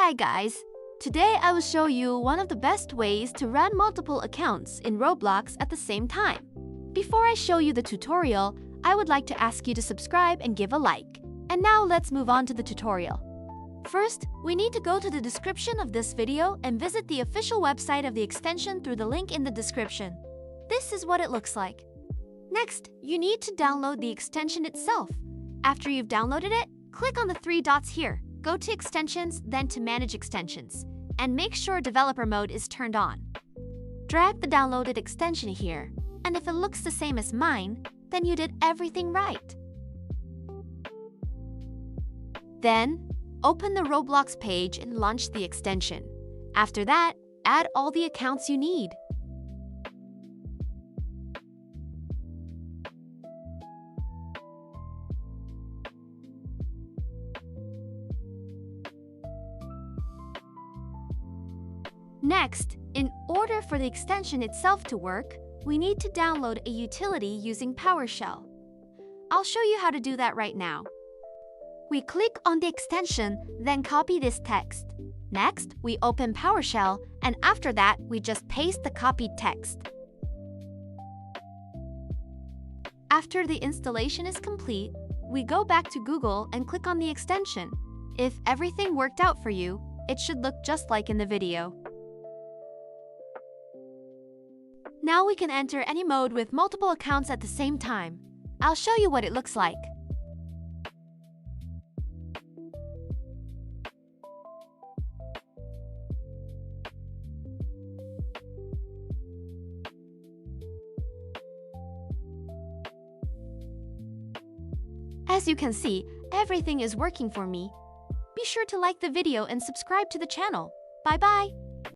Hi guys! Today I will show you one of the best ways to run multiple accounts in Roblox at the same time. Before I show you the tutorial, I would like to ask you to subscribe and give a like. And now let's move on to the tutorial. First, we need to go to the description of this video and visit the official website of the extension through the link in the description. This is what it looks like. Next, you need to download the extension itself. After you've downloaded it, click on the three dots here. Go to Extensions, then to Manage Extensions, and make sure Developer Mode is turned on. Drag the downloaded extension here, and if it looks the same as mine, then you did everything right. Then, open the Roblox page and launch the extension. After that, add all the accounts you need. Next, in order for the extension itself to work, we need to download a utility using PowerShell. I'll show you how to do that right now. We click on the extension, then copy this text. Next, we open PowerShell, and after that, we just paste the copied text. After the installation is complete, we go back to Google and click on the extension. If everything worked out for you, it should look just like in the video. Now we can enter any mode with multiple accounts at the same time. I'll show you what it looks like. As you can see, everything is working for me. Be sure to like the video and subscribe to the channel. Bye-bye!